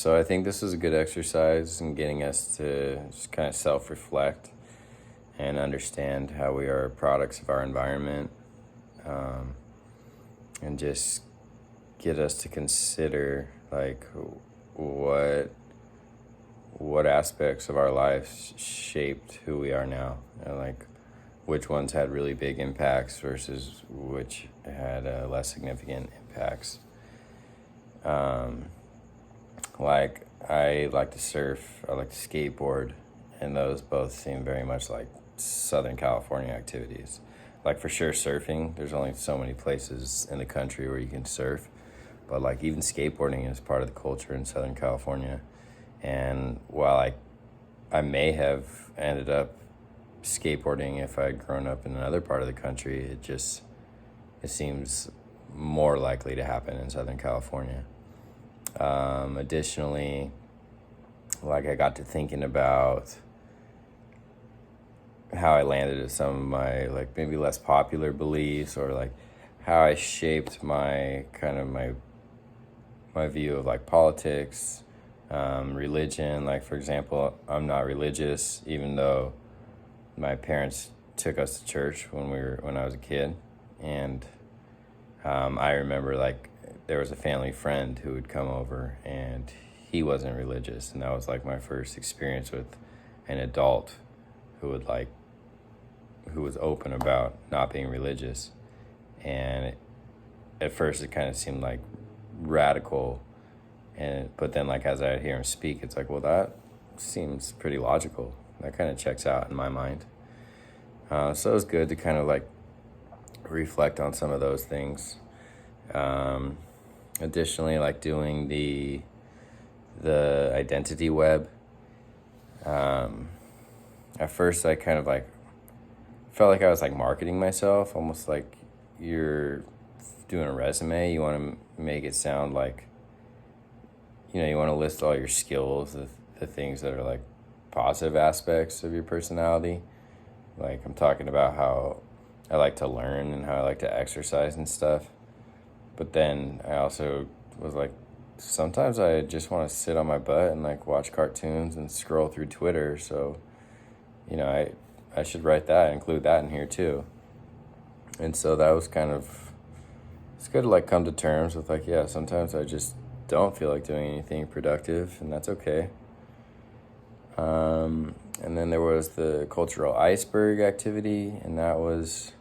So I think this is a good exercise in getting us to just kind of self-reflect and understand how we are products of our environment, um, and just get us to consider like what what aspects of our lives shaped who we are now, and like which ones had really big impacts versus which had less significant impacts. Um, like I like to surf, I like to skateboard, and those both seem very much like Southern California activities. Like for sure surfing, there's only so many places in the country where you can surf, but like even skateboarding is part of the culture in Southern California. And while I may have ended up skateboarding if I'd grown up in another part of the country, it seems more likely to happen in Southern California. Additionally, like I got to thinking about how I landed at some of my like maybe less popular beliefs, or like how I shaped my kind of my view of like politics, religion. Like for example, I'm not religious, even though my parents took us to church when I was a kid, and I remember like there was a family friend who would come over, and he wasn't religious, and that was like my first experience with an adult who would like who was open about not being religious. And at first it kind of seemed like radical, but then like as I hear him speak, it's like, well, that seems pretty logical. That kind of checks out in my mind. So it was good to kind of like reflect on some of those things. Additionally, like doing the identity web. At first I kind of like felt like I was like marketing myself, almost like you're doing a resume. You want to make it sound like, you want to list all your skills, the things that are like positive aspects of your personality. Like I'm talking about how I like to learn and how I like to exercise and stuff. But then I also was like, sometimes I just want to sit on my butt and like watch cartoons and scroll through Twitter. So, I should write that, include that in here too. And so that was it's good to like come to terms with like, yeah, sometimes I just don't feel like doing anything productive, and that's okay. And then there was the cultural iceberg activity, and that was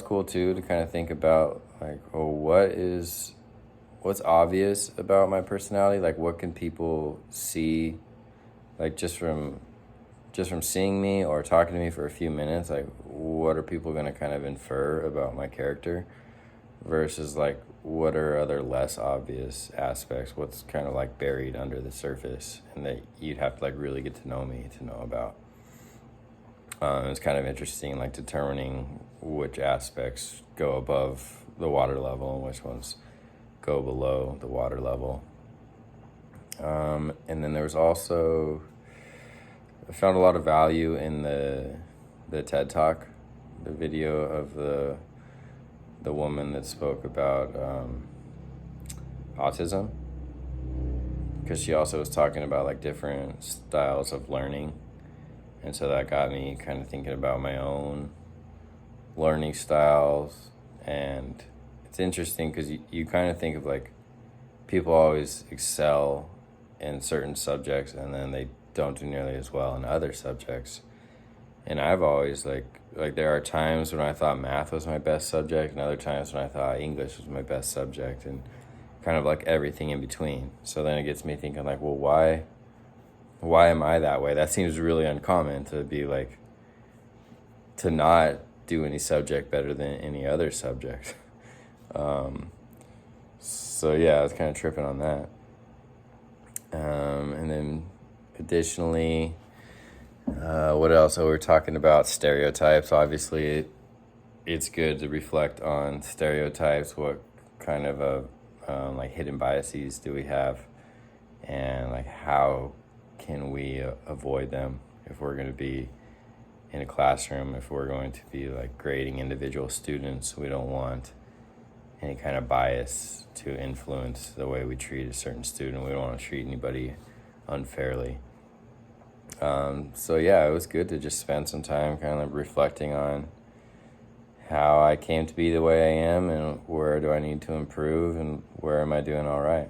cool too, to kind of think about like, oh, what's obvious about my personality? Like what can people see, like just from seeing me or talking to me for a few minutes, like what are people going to kind of infer about my character versus like what are other less obvious aspects, what's kind of like buried under the surface and that you'd have to like really get to know me to know about. It's kind of interesting, like determining which aspects go above the water level and which ones go below the water level. And then there was also, I found a lot of value in the TED Talk, the video of the woman that spoke about autism, because she also was talking about like different styles of learning, and so that got me kind of thinking about my own learning styles. And it's interesting because you kind of think of like people always excel in certain subjects and then they don't do nearly as well in other subjects. And I've always like there are times when I thought math was my best subject and other times when I thought English was my best subject, and kind of like everything in between. So then it gets me thinking like, well, why am I that way? That seems really uncommon, to be like, to not do any subject better than any other subject. So yeah, I was kind of tripping on that. And then additionally, what else? So we're talking about stereotypes. Obviously, it's good to reflect on stereotypes. What kind of like hidden biases do we have, and like how can we avoid them if we're going to be in a classroom, if we're going to be like grading individual students? We don't want any kind of bias to influence the way we treat a certain student. We don't want to treat anybody unfairly. So yeah, it was good to just spend some time kind of reflecting on how I came to be the way I am and where do I need to improve and where am I doing all right.